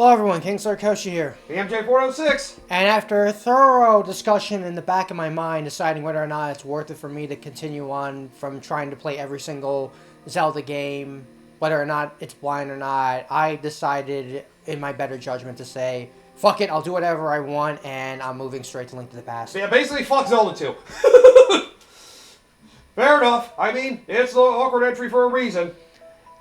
Hello everyone, King Sarkoshi here. BMJ406. And after a thorough discussion in the back of my mind, deciding whether or not it's worth it for me to continue on from trying to play every single Zelda game, whether or not it's blind or not, I decided in my better judgment to say, fuck it, I'll do whatever I want, and I'm moving straight to Link to the Past. Yeah, basically fuck Zelda 2. Fair enough. I mean, it's an awkward entry for a reason.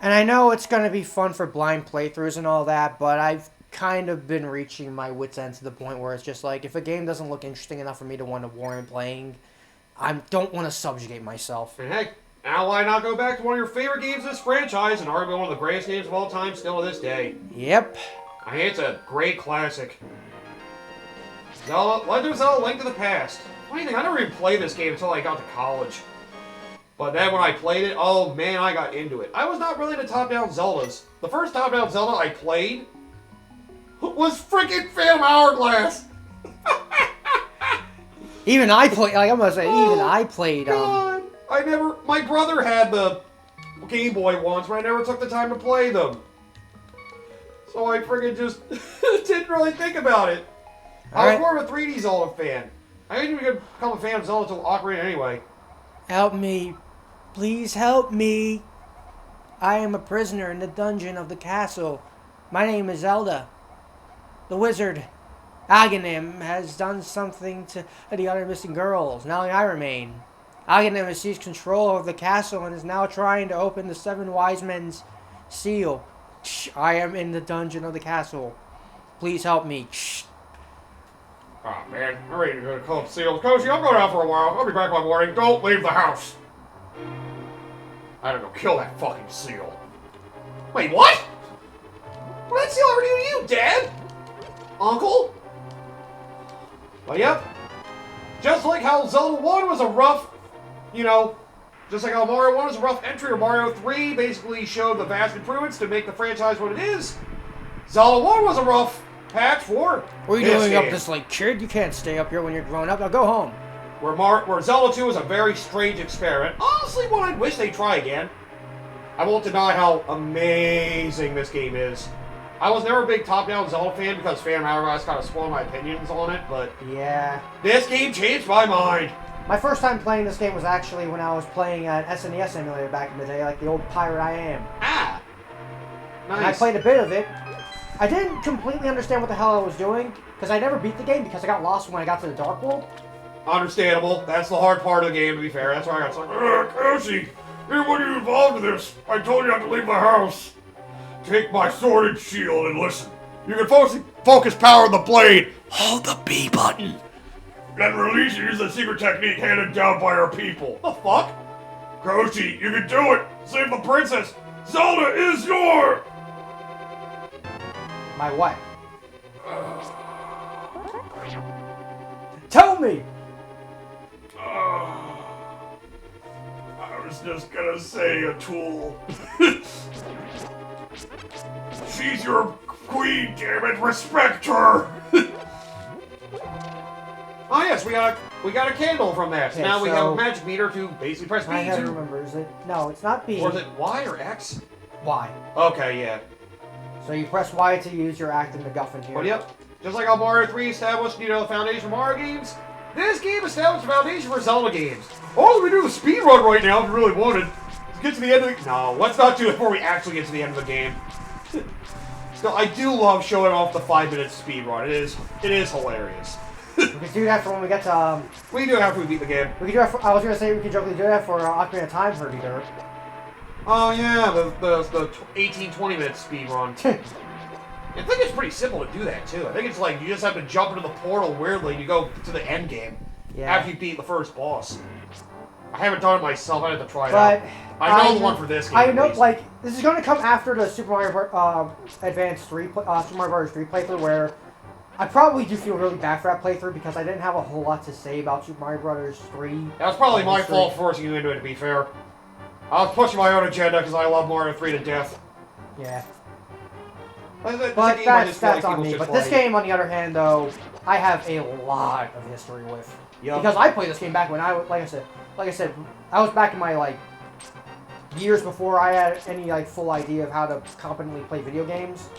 And I know it's going to be fun for blind playthroughs and all that, but I've kind of been reaching my wit's end to the point where it's just like, if a game doesn't look interesting enough for me to want to warrant playing, I don't want to subjugate myself. And heck, now why not go back to one of your favorite games of this franchise and arguably one of the greatest games of all time still to this day? Yep. I mean, it's a great classic. Zelda, Legend of Zelda Link to the Past. Funny thing, I never even played this game until I got to college. But then when I played it, oh man, I got into it. I was not really into top-down Zeldas. The first top-down Zelda I played was freaking Phantom Hourglass. Even I played, like I'm gonna say, even I played, God. My brother had the Game Boy once, but I never took the time to play them. So I freaking just didn't really think about it. I was more of a 3D Zelda fan. I didn't even become a fan of Zelda until Ocarina anyway. Help me. Please help me. I am a prisoner in the dungeon of the castle. My name is Zelda. The wizard, Aghanim, has done something to the other missing girls. Now I remain. Aghanim has seized control of the castle and is now trying to open the seven wise men's seal. I am in the dungeon of the castle. Please help me. Oh man, I'm ready to go to Club Seals. Cozy, I'm going out for a while. I'll be back by morning. Don't leave the house. I gotta go kill that fucking seal. Wait, what? What did that seal ever do to you, Dad? Uncle? Well, yep. Just like how Zelda 1 was a rough, just like how Mario 1 was a rough entry, or Mario 3 basically showed the vast improvements to make the franchise what it is, Zelda 1 was a rough patch for What are you doing up this like kid? You can't stay up here when you're grown up. Now go home. Where Zelda 2 was a very strange experiment. Honestly, one I wish they'd try again. I won't deny how amazing this game is. I was never a big top-down Zelda fan because Phantom Hourglass kind of spoiled my opinions on it, but yeah, this game changed my mind. My first time playing this game was actually when I was playing an SNES emulator back in the day, like the old pirate I am. Ah! Nice. And I played a bit of it. I didn't completely understand what the hell I was doing, because I never beat the game because I got lost when I got to the Dark World. Understandable. That's the hard part of the game, to be fair. That's why I got like, Casey, when you involved in this, I told you not to leave my house. Take my sword and shield and listen. You can focus power on the blade. Hold the B button. Then release it is a secret technique handed down by our people. The fuck? Koshi, you can do it. Save the princess. Zelda is your... My what? Tell me! I was just gonna say a tool. She's your queen, damn it! Respect her! Oh yes, we got a candle from that. Okay, now we have a magic meter to basically press B. I have to remember, is it? No, it's not B. Or is it Y or X? Y. Okay, yeah. So you press Y to use your active MacGuffin here. Well, yep. Just like how Mario 3 established, the foundation for Mario games, this game established the foundation for Zelda games. Oh, we do the speed run right now if we really wanted. To get to the end of the... No, let's not do it before we actually get to the end of the game. Still, I do love showing off the 5-minute speed run. It is hilarious. We can do that for when we get to, We can do it after we beat the game. We can do that for, I was going to say we can jokingly do that for Ocarina of Time for either. Oh yeah, the 18-20 minute speed run. I think it's pretty simple to do that too. I think it's like you just have to jump into the portal weirdly and you go to the end game. Yeah. After you beat the first boss. I haven't done it myself, I have to try it but out. I know the one for this game. I know, like, this is going to come after the Super Mario Advance 3, Super Mario Bros. 3 playthrough, where I probably do feel really bad for that playthrough because I didn't have a whole lot to say about Super Mario Bros. 3. That was probably my fault forcing you into it, to be fair. I was pushing my own agenda because I love Mario 3 to death. Yeah. But that's on me. But this game, on the other hand, though, I have a lot of history with. Yep. Because I played this game back when like I said, I was back in my years before I had any full idea of how to competently play video games.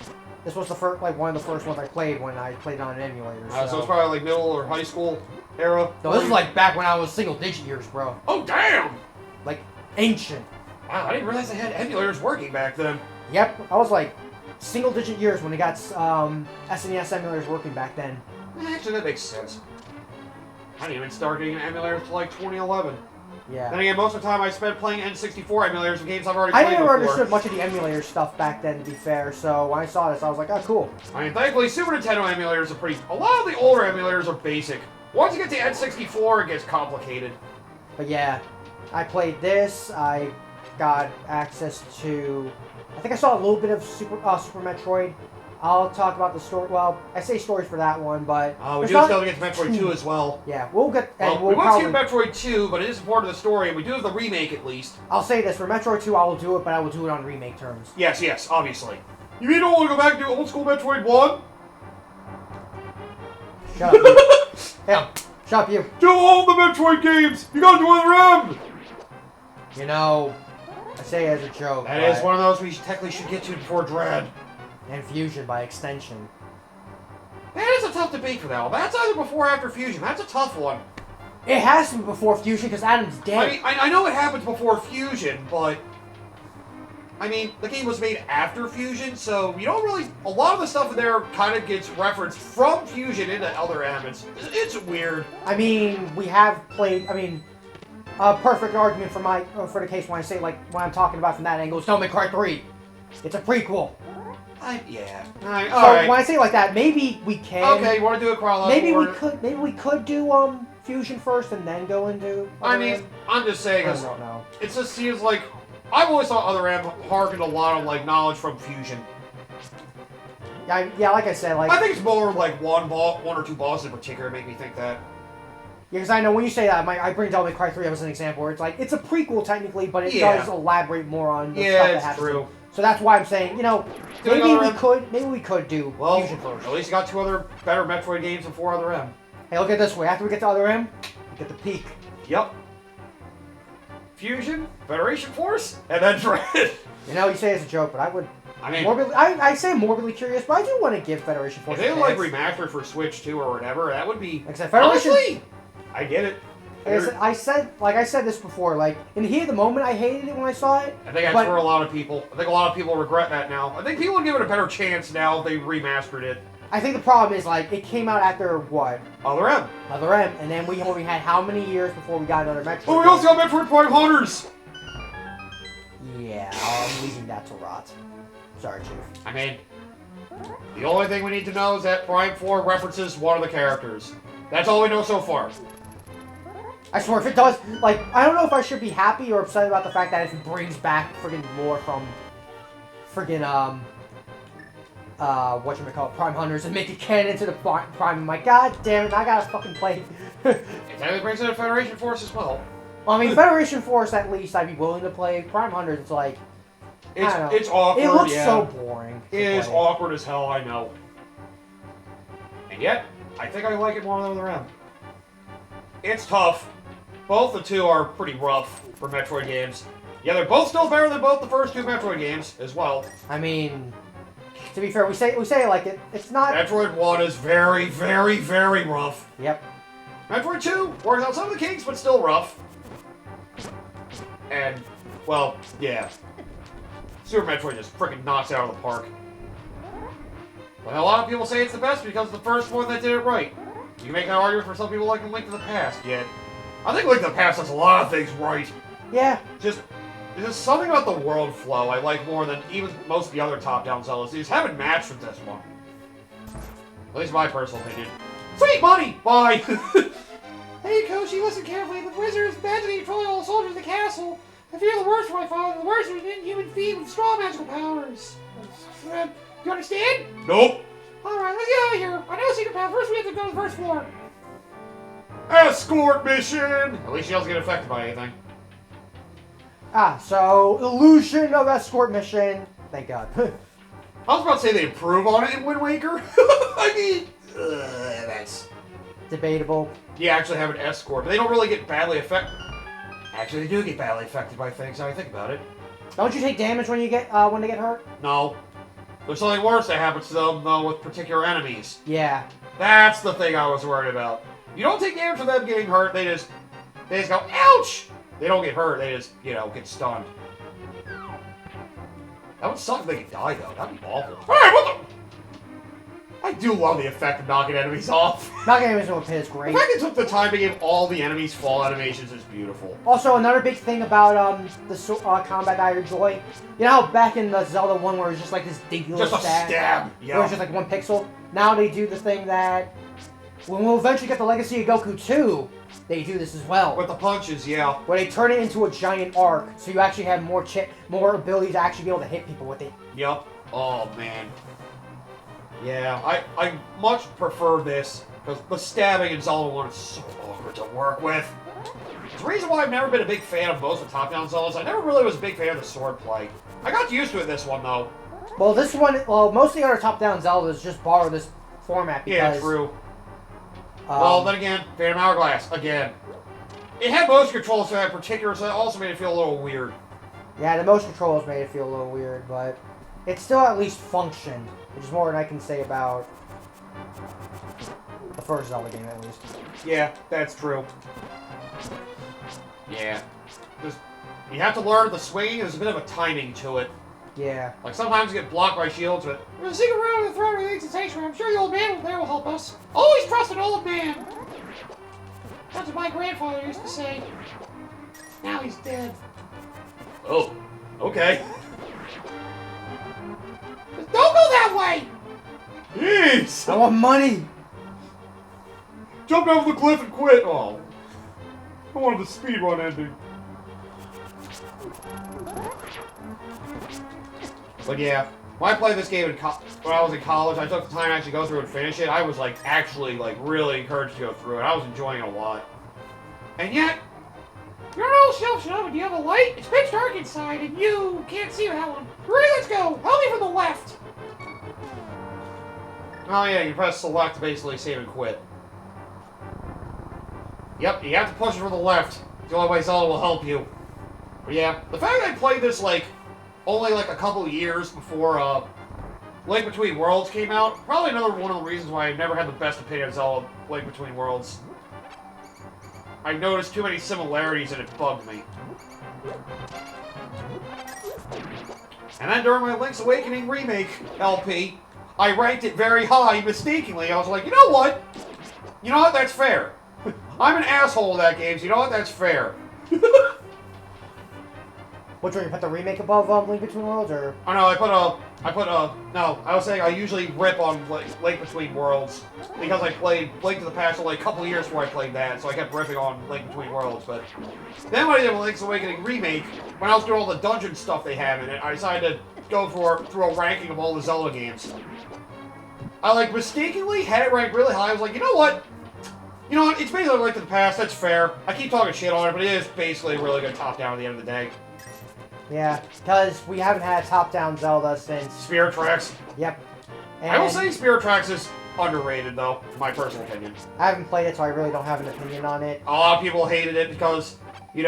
This was the first, like one of the first ones I played when I played on an emulator. So it's probably like middle or high school era. No, this was like back when I was single-digit years, bro. Oh damn! Like ancient. Wow, I didn't realize they had emulators working back then. Yep, I was like single-digit years when they got SNES emulators working back then. Actually, that makes sense. I didn't even start getting emulators until like 2011. Yeah. Then again, most of the time I spent playing N64 emulators of games I've already played I never before. understood much of the emulator stuff back then, to be fair, so when I saw this, I was like, oh, cool. I mean, thankfully, Super Nintendo emulators are pretty... A lot of the older emulators are basic. Once you get to N64, it gets complicated. But yeah, I played this, I got access to... I think I saw a little bit of Super Metroid. I'll talk about the story. Well, I say stories for that one, but We do still get to Metroid 2 as well. Yeah, we'll get. Well, we'll we won't probably, see Metroid 2, but it is a part of the story, and we do have the remake at least. I'll say this for Metroid 2, I will do it, but I will do it on remake terms. Yes, obviously. You mean you don't want to go back and do old school Metroid 1? Shut up, you. Hell, shut up, you. Do all the Metroid games. You gotta do other M. You know, I say it as a joke. That is one of those we technically should get to before Dread. And Fusion by extension. That is a tough debate for that one. That's either before or after Fusion. That's a tough one. It has to be before Fusion because Adam's dead. I mean, I know it happens before Fusion, but... I mean, the game was made after Fusion, so you don't really... A lot of the stuff in there kind of gets referenced from Fusion into other M. It's weird. I mean, we have played... I mean, a perfect argument for the case when I say, like, when I'm talking about from that angle is Devil May Cry 3. It's a prequel. Yeah. So Alright. when I say it like that, maybe we can. Okay, you want to do a chronological order? Maybe we could do Fusion first and then go into. I mean, I'm just saying, I don't know. it just seems like I've always thought Other M harkened a lot of like knowledge from Fusion. Yeah, like I said, like I think it's more like one or two bosses in particular make me think that. Yeah, because I know when you say that, I bring Devil May Cry 3 up as an example where it's like it's a prequel technically, but it does elaborate more on the stuff that it's happens. true. So that's why I'm saying, you know, maybe we could do Fusion first. At least you got two other better Metroid games before Other M. Hey, look at it this way. After we get to Other M, we get the peak. Yep. Fusion, Federation Force, and then Dread. You know, you say it's a joke, but I would. I mean, I say morbidly curious, but I do want to give Federation Force. If they like remastered for Switch 2 or whatever, that would be. Except Federation. Honestly, I get it. I said this before. Like in the heat of the moment, I hated it when I saw it. I think that's for a lot of people. I think a lot of people regret that now. I think people would give it a better chance now if they remastered it. I think the problem is like it came out after what? Other M. Other M, and then we only had how many years before we got another Metroid? Oh, we also got Metroid Prime Hunters. Yeah, I'm leaving that to rot. Sorry, Chief. I mean, the only thing we need to know is that Prime 4 references one of the characters. That's all we know so far. I swear, if it does, like, I don't know if I should be happy or upset about the fact that if it brings back friggin' lore from friggin', whatchamacallit, Prime Hunters and make it canon to the Prime, I'm like, god damn it, I gotta fucking play. It technically brings in a Federation Force as well. Well, I mean, Federation Force, at least, I'd be willing to play. Prime Hunters, it's like, It's awkward, it looks so boring. It is awkward as hell, I know. And yet, I think I like it more than the other M. It's tough. Both the two are pretty rough for Metroid games. Yeah, they're both still better than both the first two Metroid games as well. I mean, to be fair, we say it like it's not. Metroid 1 is very, very, very rough. Yep. Metroid 2 works out some of the kinks, but still rough. And, well, yeah. Super Metroid just freaking knocks it out of the park. But a lot of people say it's the best because it's the first one that did it right. You can make an argument for some people like Link to the Past, yet I think Link to the Past does a lot of things right. Yeah. There's just something about the world flow I like more than even most of the other top-down Zeldas. They just haven't matched with this one. At least my personal opinion. Sweet money! Bye! Hey, Koshi, listen carefully. The wizard is magically controlling all the soldiers in the castle. I fear the worst for my father. The worst is an inhuman fiend with strong magical powers. You understand? Nope. Alright, let's get out of here. I know secret path. First we have to go to the first floor. Escort mission! At least she doesn't get affected by anything. So, illusion of escort mission. Thank God. I was about to say they improve on it in Wind Waker. I mean, that's debatable. You actually have an escort, but they don't really get badly affected. Actually, they do get badly affected by things, now I think about it. Don't you take damage when you get when they get hurt? No. There's something worse that happens to them, though, with particular enemies. Yeah. That's the thing I was worried about. You don't take damage from them getting hurt, they just go, ouch! They don't get hurt, they just, get stunned. That would suck if they could die, though. That'd be awful. Alright, what the... I do love the effect of knocking enemies off. Knocking enemies off is great. The fact they took the time to give all the enemies fall animations is beautiful. Also, another big thing about the combat I enjoy, you know how back in the Zelda 1 where it was just like this dinky little Just a stab. Yeah. where it was just like 1 pixel? Now they do the thing that, when we'll eventually get the Legacy of Goku 2, they do this as well. With the punches, yeah. Where they turn it into a giant arc, so you actually have more ability to actually be able to hit people with it. Yep. Oh, man. Yeah, I much prefer this, because the stabbing in Zelda 1 is so awkward to work with. It's the reason why I've never been a big fan of most of the top-down Zeldas. I never really was a big fan of the sword play. I got used to it this one, though. Well, this one, most of the other top-down Zeldas just borrow this format because... Yeah, true. Well, then again, Phantom Hourglass, again. It had motion controls for that particular, so it also made it feel a little weird. Yeah, the motion controls made it feel a little weird, but it still at least functioned, which is more than I can say about the first Zelda game, at least. Yeah, that's true. Yeah. You have to learn the swing, there's a bit of a timing to it. Yeah. Like, sometimes you get blocked by shields, but... We're sneaking around with the throne remains in sanctuary. I'm sure the old man there will help us. Always trust an old man! That's what my grandfather used to say. Now he's dead. Oh, okay. Don't go that way! Jeez! I want money! Jumped over the cliff and quit! Oh. I wanted the speedrun ending. But yeah, when I played this game when I was in college, I took the time to actually go through and finish it. I was actually really encouraged to go through it. I was enjoying it a lot. And yet, you're an old shelf snow. Do you have a light? It's pitch dark inside, and you can't see that one. Hurry, let's go. Help me from the left. Oh yeah, you press select to basically save and quit. Yep, you have to push it from the left. The only way Zelda will help you. But yeah, the fact that I played this only a couple of years before Link Between Worlds came out, probably another one of the reasons why I never had the best opinion of Zelda Link Between Worlds. I noticed too many similarities and it bugged me. And then during my Link's Awakening remake LP, I ranked it very high mistakenly. I was like, you know what? You know what? That's fair. I'm an asshole in that game, so you know what? That's fair. Which one, you put the remake above Link Between Worlds, or? Oh no, no, I was saying I usually rip on Link Between Worlds, because I played Link to the Past only a couple years before I played that, so I kept ripping on Link Between Worlds, but then when I did Link's Awakening Remake, when I was doing all the dungeon stuff they have in it, I decided to go through a ranking of all the Zelda games. I mistakenly had it ranked really high. I was like, you know what? It's basically Link to the Past, that's fair. I keep talking shit on it, but it is basically a really good top-down at the end of the day. Yeah, because we haven't had a top-down Zelda since... Spirit Tracks. Yep. And I will say Spirit Tracks is underrated, though, in my personal opinion. I haven't played it, so I really don't have an opinion on it. A lot of people hated it because, they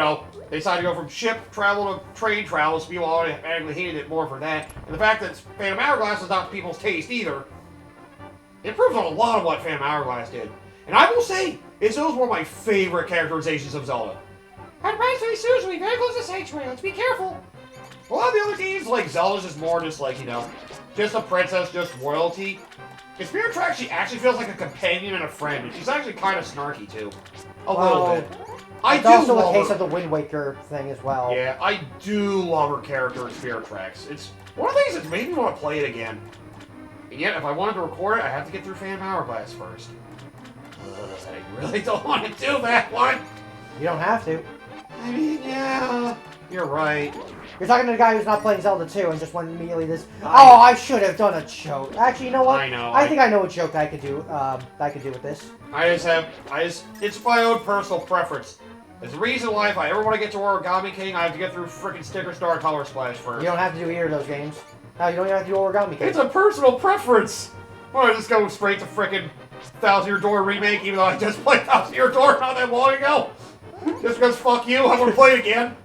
decided to go from ship travel to train travel, so people automatically hated it more for that. And the fact that Phantom Hourglass is not people's taste either, it improves on a lot of what Phantom Hourglass did. And I will say, it's one of my favorite characterizations of Zelda. Our prize very soon will be very close to Sanctuary, let's be careful. A lot of the other games, Zelda's just more just just a princess, just royalty. In Spirit Tracks, she actually feels like a companion and a friend, and she's actually kind of snarky, too. A little bit. It's also the case of the Wind Waker thing as well. Yeah, I do love her character in Spirit Tracks. It's one of the things that's made me want to play it again. And yet, if I wanted to record it, I have to get through Phantom Hourglass first. I really don't want to do that one! You don't have to. I mean, yeah, you're right. You're talking to the guy who's not playing Zelda 2 and just went immediately this. Oh, I should have done a joke. Actually, you know what? I know. I think I know a joke that I could do. With this. It's my own personal preference. There's a reason why if I ever want to get to Origami King, I have to get through frickin' Sticker Star Color Splash first. You don't have to do either of those games. No, you don't even have to do Origami King. It's a personal preference. Well, I just go straight to frickin' Thousand Year Door Remake, even though I just played Thousand Year Door not that long ago. Just because fuck you, I'm gonna play it again.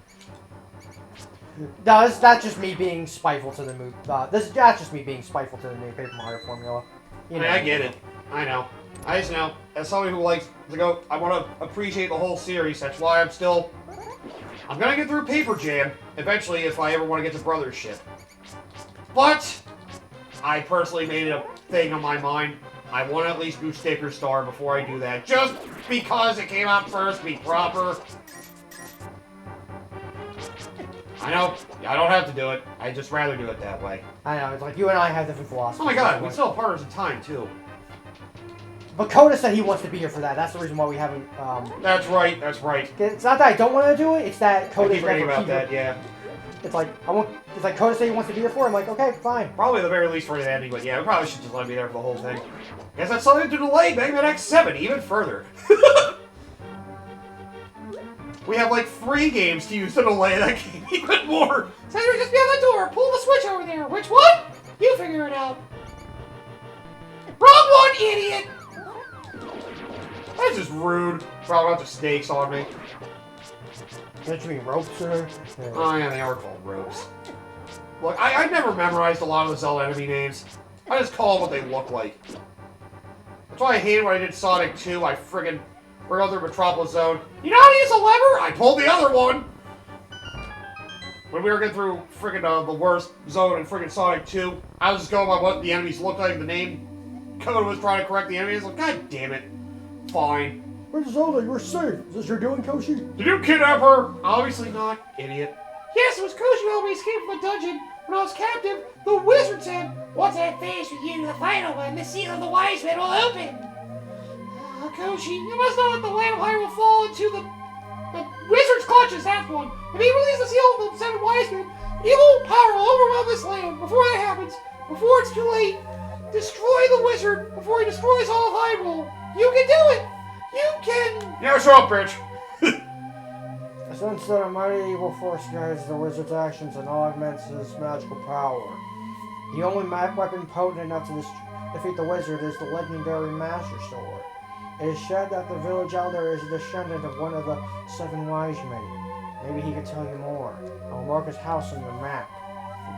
No, that's just me being spiteful to the movie. That's just me being spiteful to the new Paper Mario formula. You know. I get it. I know. I just know, as somebody who likes to go, I want to appreciate the whole series. That's why I'm gonna get through Paper Jam eventually if I ever want to get to Brothers ship. But I personally made it a thing on my mind. I want to at least do Sticker Star before I do that, just because it came out first. Be proper. I know. I don't have to do it. I just rather do it that way. I know. It's like you and I have different philosophies. Oh my god, we still have partners in time too. But Coda said he wants to be here for that. That's the reason why we haven't. That's right. That's right. It's not that I don't want to do it. It's that Coda's I keep reading about that. Yeah. It's like It's like Coda said he wants to be here for. I'm like, okay, fine. Probably the very least for the ending, but yeah, we probably should just let him be there for the whole thing. Guess that's something to delay Mega Man X7 even further. We have like 3 games to use to delay that game even more. Senator, just be on the door. Pull the switch over there. Which one? You figure it out. Wrong one, idiot! That's just rude. Probably got the snakes on me. Don't you mean ropes, sir? Yeah. Oh yeah, they are called ropes. Look, I never memorized a lot of the Zelda enemy names. I just call them what they look like. That's why I hated when I did Sonic 2. I friggin' we're going through Metropolis Zone. You know how to use a lever? I pulled the other one! When we were getting through friggin' the worst zone in friggin' Sonic 2, I was just going by what the enemies looked like, the name code was trying to correct the enemies. Like, god damn it. Fine. Where's Zelda? You're safe. Is this your doing, Koshi? Did you kidnap her? Obviously not, idiot. Yes, it was Koshi who helped me escape from the dungeon. When I was captive, the wizard said, once I finish with you, the final one, the seal of the wise men will open. Koshi, you must know that the land of Hyrule will fall into the wizard's clutches, that's one. If he releases the seal of the 7 wise men, evil power will overwhelm this land. Before that happens, before it's too late, destroy the wizard before he destroys all of Hyrule. You can do it! You can! Yeah, show up, bitch! Since the mighty evil force guides the wizard's actions and augments his magical power, the only weapon potent enough to defeat the wizard is the legendary Master Sword. It is said that the village elder is a descendant of one of the 7 wise men. Maybe he could tell you more. I'll mark his house on the map.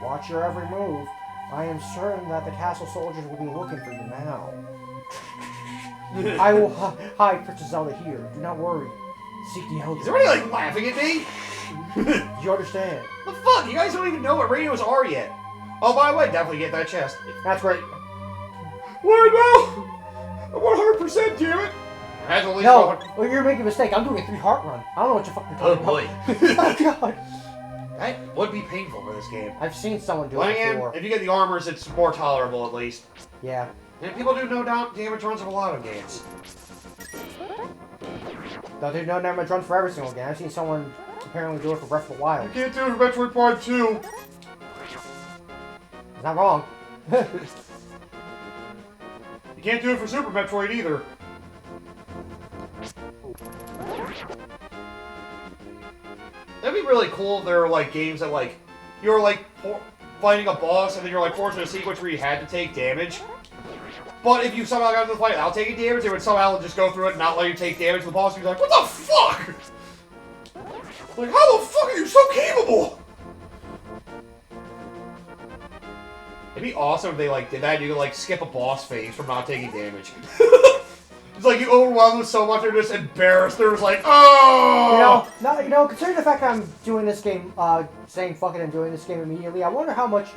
Watch your every move. I am certain that the castle soldiers will be looking for you now. I will hide Princess Zelda here. Do not worry. Seek the elder. Is everybody like laughing at me? Do you understand? The fuck? You guys don't even know what radios are yet. Oh, by the way, definitely get that chest. That's great. What now? 100%, damn it! That's at least No, well, you're making a mistake. I'm doing a 3-heart run. I don't know what you're fucking talking about. Oh, God. That would be painful for this game. I've seen someone do Well, it again, before. if you get the armors, it's more tolerable at least. Yeah. And people do no doubt damage runs of a lot of games. No, there's no damage run for every single game. I've seen someone apparently do it for Breath of the Wild. You can't do it for Metroid Prime 2. It's not wrong. You can't do it for Super Metroid either. That'd be really cool if there were like games that like you were like fighting a boss and then you're like forced in a sequence where you had to take damage. But if you somehow got into the fight without taking damage, it would somehow just go through it and not let you take damage. The boss would be like, "What the fuck? Like, how the fuck are you so capable?" It'd be awesome if they like did that. And you could like skip a boss phase from not taking damage. It's like you overwhelm them so much they're just embarrassed. They're just like, oh. Considering the fact that I'm doing this game, saying fuck it and doing this game immediately, I wonder how much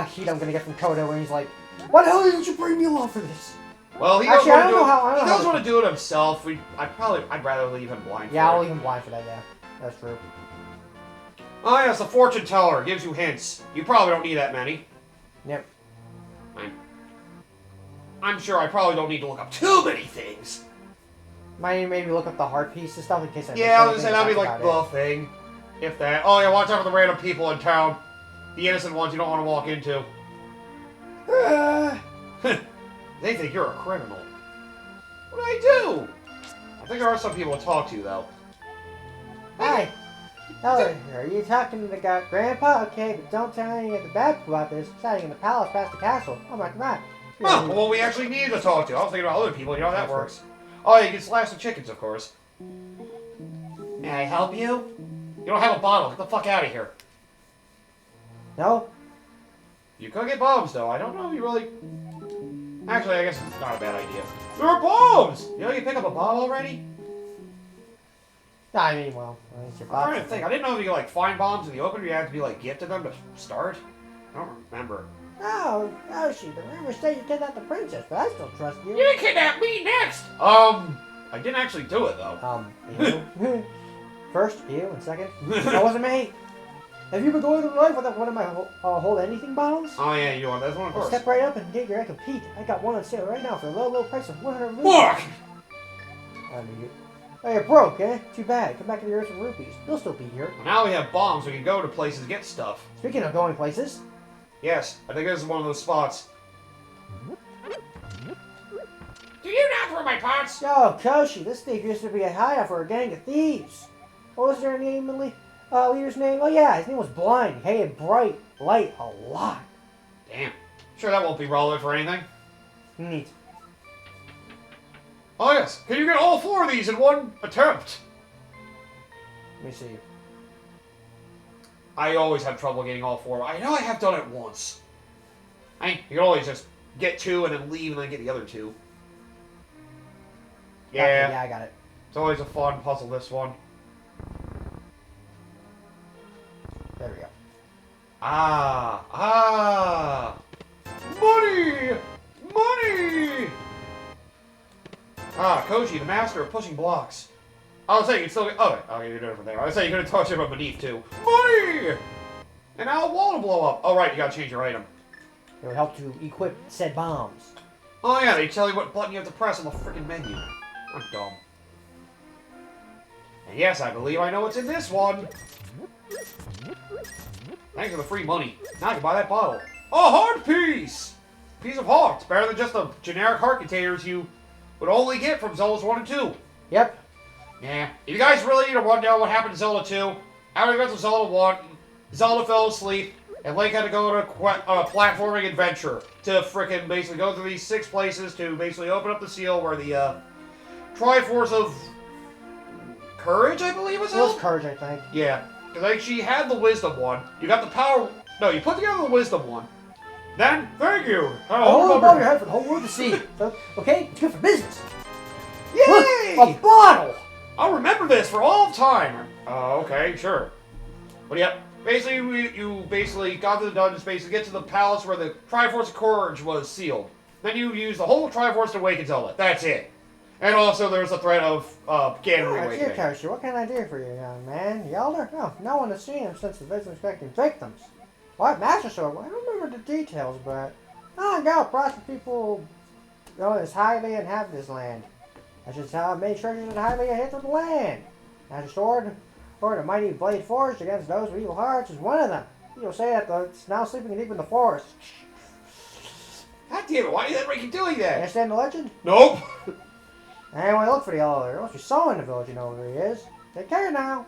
heat I'm gonna get from Koda when he's like, "Why the hell didn't you bring me along for this?" Well, he Actually, does want to do it himself. I'd rather leave him blind. Yeah, for I'll it. leave him blind for that. Yeah, that's true. Oh yes, the fortune teller gives you hints. You probably don't need that many. Yep. I'm sure I probably don't need to look up too many things. Might maybe look up the heart piece and stuff in case I miss Yeah, I was anything, gonna say that'd be that's like about the thing, if that. Oh yeah, watch out for the random people in town, the innocent ones you don't want to walk into. They think you're a criminal. What did I do? I think there are some people to talk to though. Hi. Hello, are you talking to the Grandpa? Okay, but don't tell anyone at the bad people about this. Deciding in the palace past the castle. Oh my god. Huh, well, we actually need to talk to. I was thinking about other people. You know how that works. Oh, you can slash some chickens, of course. May I help you? You don't have a bottle. Get the fuck out of here. No? You could get bombs, though. I don't know if you really... Actually, I guess it's not a bad idea. There are bombs! You know you pick up a bomb already? I mean, well, it's your I'm box. trying to think. I didn't know if you could, like, find bombs in the open or you had to be, like, gifted them to start. I don't remember. Oh, Yoshi, the rumors say you kidnapped the princess, but I still trust you. You kidnap me next! I didn't actually do it, though. You. First, you, and second, that wasn't me. Have you been going through life without one of my hold anything bottles? Oh, yeah, you want that one, of Well, course. step right up and get your complete. I got one on sale right now for a low price of 100 rupees. Fuck! I mean, oh, you're broke, eh? Too bad. Come back to the earth with rupees. You'll still be here. Well, now we have bombs. We can go to places to get stuff. Speaking of going places, Yes, I think this is one of those spots. Do you not throw my pots? yo, Koshi, this thief used to be a hideout for a gang of thieves. What was their name, leader's name? Oh yeah, his name was Blind. He hated bright light a lot. Damn. Sure that won't be relevant for anything. Neat. Oh, yes. Can you get all 4 of these in one attempt? Let me see. I always have trouble getting all 4. I know I have done it once. I mean, you can always just get 2 and then leave and then get the other 2. Yeah. Okay, yeah, I got it. It's always a fun puzzle, this one. There we go. Money! Money! Koji, the master of pushing blocks. I was saying you still. Oh, okay, you're doing it from there. I was saying you could have touched it from beneath too. Money! And now the wall will blow up. Oh, right, you gotta change your item. It would help to equip said bombs. Oh yeah, they tell you what button you have to press on the freaking menu. I'm dumb. And yes, I believe I know what's in this one. Thanks for the free money. Now I can buy that bottle. A heart piece! Piece of heart. It's better than just the generic heart containers you would only get from Zelda's 1 and 2. Yep. Yeah. If you guys really need to run down what happened in Zelda 2, after the events of Zelda 1, Zelda fell asleep, and Link had to go on a platforming adventure to frickin' basically go through these 6 places to basically open up the seal where the Triforce of Courage, I believe was It was held? courage, I think. Yeah. Because like, she had the Wisdom one. You got the power... No, you put together the Wisdom one. Then, thank you. Hold above your head for the whole world to see. So, okay, it's good for business. Yay! Look, a bottle! I'll remember this for all time. Okay, sure. But yeah, basically, you basically got to the dungeon space to get to the palace where the Triforce of Courage was sealed. Then you use the whole Triforce to awaken Zelda. That's it. And also, there's a threat of Ganon It's your awakening. Koshi. What can I do for you, young man? The elder? No, no one has seen him since the visit expecting victims. What? Master Sword? Well, I don't remember the details, but I got prosper people as highly inhabit this land. I should have made treasures that highly inhabit the land. Master Sword, or the mighty blade forged against those with evil hearts, is one of them. You'll say that it's now sleeping deep in the forest. God damn it, why did that keep doing that? Understand the legend? Nope. Anyway, look for the elder. There must be someone in the village you know where he is. Take care now.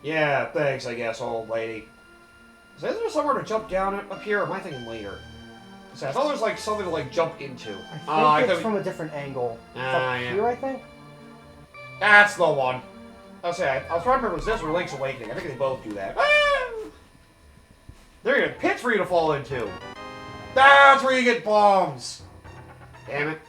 Yeah, thanks, I guess, old lady. So is there somewhere to jump down up here, or am I thinking later? So I thought there was like something to like jump into. I think it's from a different angle. It's up yeah. here, I think. That's the one. I was trying to remember, was this or Link's Awakening? I think they both do that. Ah! There you go, pits for you to fall into. That's where you get bombs. Damn it.